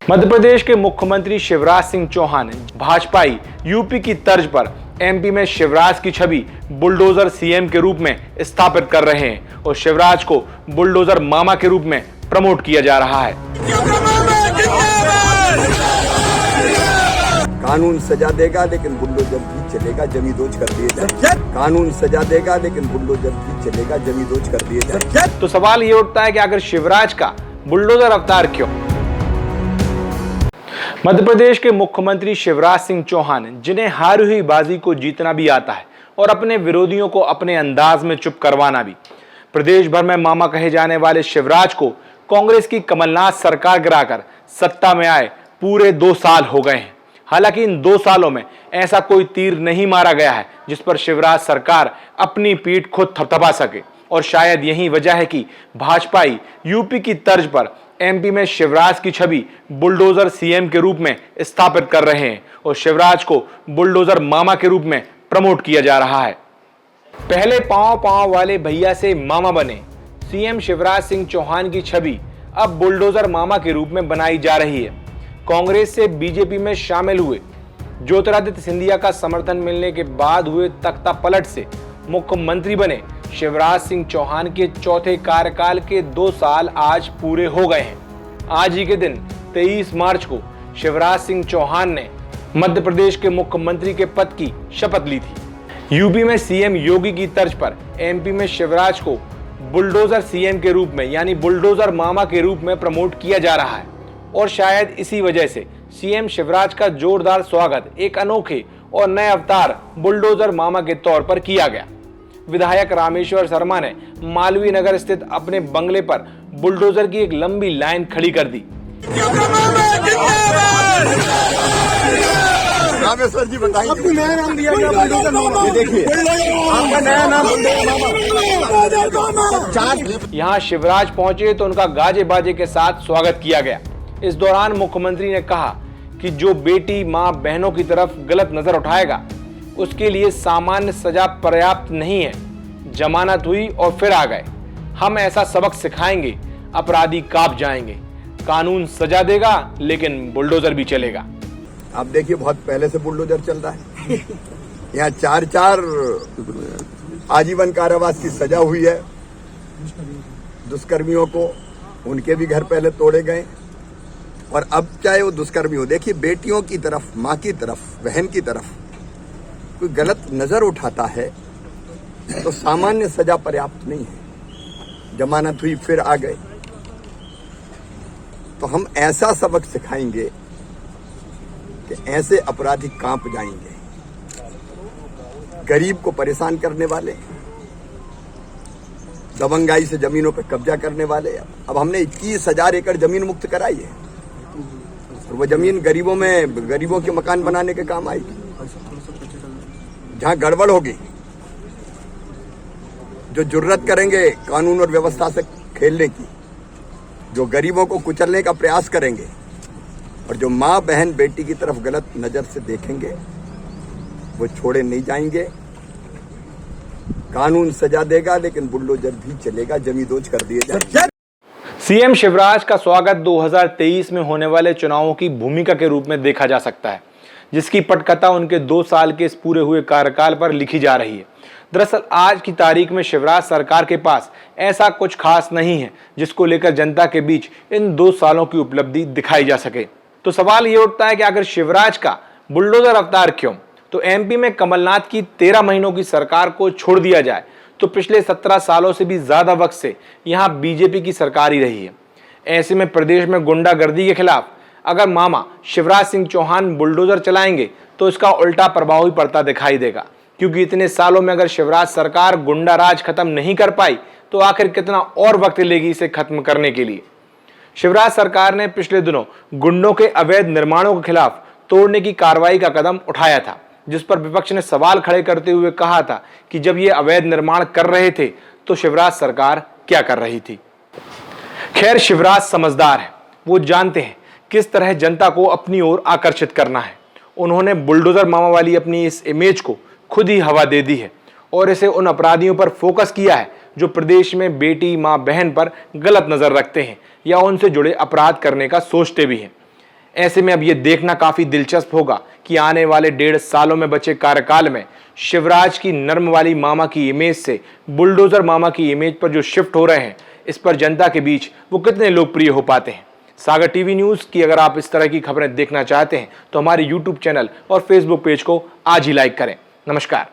मध्य प्रदेश के मुख्यमंत्री शिवराज सिंह चौहान भाजपाई यूपी की तर्ज पर एमपी में शिवराज की छवि बुलडोजर सीएम के रूप में स्थापित कर रहे हैं और शिवराज को बुलडोजर मामा के रूप में प्रमोट किया जा रहा है। कानून सजा देगा लेकिन बुलडोजर भी चलेगा, जमींदोज कर दिए जाए। कानून सजा देगा लेकिन बुलडोजर भी चलेगा, जमींदोज कर दिए जाए। तो सवाल ये उठता है कि आखिर शिवराज का बुलडोजर अवतार क्यों? मध्य प्रदेश के मुख्यमंत्री शिवराज सिंह चौहान, जिन्हें हारी हुई बाजी को जीतना भी आता है और अपने विरोधियों को अपने अंदाज में चुप करवाना भी, प्रदेश भर में मामा कहे जाने वाले शिवराज को कांग्रेस की कमलनाथ सरकार गिराकर सत्ता में आए पूरे 2 साल हो गए हैं। हालांकि इन 2 सालों में ऐसा कोई तीर नहीं मारा गया है जिस पर शिवराज सरकार अपनी पीठ खुद थपथपा सके और शायद यही वजह है कि भाजपाई यूपी की तर्ज पर एमपी में शिवराज की छवि बुलडोजर सीएम के रूप में स्थापित कर रहे हैं और शिवराज को बुलडोजर मामा के रूप में प्रमोट किया जा रहा है। पहले पांव वाले भैया से मामा बने सीएम शिवराज सिंह चौहान की छवि अब बुलडोजर मामा के रूप में बनाई जा रही है। कांग्रेस से बीजेपी में शामिल हुए ज्योतिरादित्य सिंधिया का समर्थन मिलने के बाद हुए तख्ता पलट से मुख्यमंत्री बने शिवराज सिंह चौहान के चौथे कार्यकाल के 2 साल आज पूरे हो गए हैं। आज ही के दिन 23 मार्च को शिवराज सिंह चौहान ने मध्य प्रदेश के मुख्यमंत्री के पद की शपथ ली थी। यूपी में सीएम योगी की तर्ज पर एमपी में शिवराज को बुलडोजर सीएम के रूप में यानी बुलडोजर मामा के रूप में प्रमोट किया जा रहा है और शायद इसी वजह से सीएम शिवराज का जोरदार स्वागत एक अनोखे और नए अवतार बुलडोजर मामा के तौर पर किया गया। विधायक रामेश्वर शर्मा ने मालवीय नगर स्थित अपने बंगले पर बुलडोजर की एक लंबी लाइन खड़ी कर दी। रामेश्वर जी बताइए, आपको नया नाम दिया गया बुलडोजर मामा। ये देखिए, आपका नया नाम बुलडोजर। यहाँ शिवराज पहुंचे तो उनका गाजे बाजे के साथ स्वागत किया गया। इस दौरान मुख्यमंत्री ने कहा कि जो बेटी मां बहनों की तरफ गलत नजर उठाएगा उसके लिए सामान्य सजा पर्याप्त नहीं है। जमानत हुई और फिर आ गए। हम ऐसा सबक सिखाएंगे, अपराधी कांप जाएंगे। कानून सजा देगा लेकिन बुलडोजर भी चलेगा। आप देखिए, बहुत पहले से बुलडोजर चल रहा है। यहाँ 4 आजीवन कारावास की सजा हुई है दुष्कर्मियों को। उनके भी घर पहले तोड़े गए और अब चाहे वो दुष्कर्मी हो, देखिए बेटियों की तरफ, माँ की तरफ, बहन की तरफ कोई गलत नजर उठाता है तो सामान्य सजा पर्याप्त नहीं है। जमानत हुई फिर आ गए। तो हम ऐसा सबक सिखाएंगे कि ऐसे अपराधी कांप जाएंगे। गरीब को परेशान करने वाले, दबंगाई से जमीनों पर कब्जा करने वाले, अब हमने 21,000 एकड़ जमीन मुक्त कराई है और वो जमीन गरीबों के मकान बनाने के काम आएगी। जहां गड़बड़ होगी, जो जुर्रत करेंगे कानून और व्यवस्था से खेलने की, जो गरीबों को कुचलने का प्रयास करेंगे और जो माँ बहन बेटी की तरफ गलत नजर से देखेंगे, वो छोड़े नहीं जाएंगे। कानून सजा देगा लेकिन बुलडोजर भी चलेगा, जमींदोज कर दिए जाए। सीएम शिवराज का स्वागत 2023 में होने वाले चुनावों की भूमिका के रूप में देखा जा सकता है, जिसकी पटकथा उनके 2 साल के इस पूरे हुए कार्यकाल पर लिखी जा रही है। दरअसल आज की तारीख में शिवराज सरकार के पास ऐसा कुछ खास नहीं है जिसको लेकर जनता के बीच इन 2 सालों की उपलब्धि दिखाई जा सके। तो सवाल ये उठता है कि अगर शिवराज का बुलडोजर अवतार क्यों? तो एमपी में कमलनाथ की 13 महीनों की सरकार को छोड़ दिया जाए तो पिछले 17 सालों से भी ज्यादा वक्त से यहाँ बीजेपी की सरकार ही रही है। ऐसे में प्रदेश में गुंडागर्दी के खिलाफ अगर मामा शिवराज सिंह चौहान बुलडोजर चलाएंगे तो इसका उल्टा प्रभाव ही पड़ता दिखाई देगा, क्योंकि इतने सालों में अगर शिवराज सरकार गुंडा राज खत्म नहीं कर पाई तो आखिर कितना और वक्त लेगी इसे खत्म करने के लिए। शिवराज सरकार ने पिछले दिनों गुंडों के अवैध निर्माणों के खिलाफ तोड़ने की कार्रवाई का कदम उठाया था, जिस पर विपक्ष ने सवाल खड़े करते हुए कहा था कि जब ये अवैध निर्माण कर रहे थे तो शिवराज सरकार क्या कर रही थी। खैर, शिवराज समझदार है, वो जानते हैं किस तरह जनता को अपनी ओर आकर्षित करना है। उन्होंने बुलडोजर मामा वाली अपनी इस इमेज को खुद ही हवा दे दी है और इसे उन अपराधियों पर फोकस किया है जो प्रदेश में बेटी, मां, बहन पर गलत नजर रखते हैं या उनसे जुड़े अपराध करने का सोचते भी हैं। ऐसे में अब ये देखना काफी दिलचस्प होगा कि आने वाले 1.5 सालों में बचे कार्यकाल में शिवराज की नर्म वाली मामा की इमेज से बुलडोजर मामा की इमेज पर जो शिफ्ट हो रहे हैं, इस पर जनता के बीच वो कितने लोकप्रिय हो पाते हैं। सागर टीवी न्यूज की अगर आप इस तरह की खबरें देखना चाहते हैं तो हमारे YouTube चैनल और Facebook पेज को आज ही लाइक करें। नमस्कार।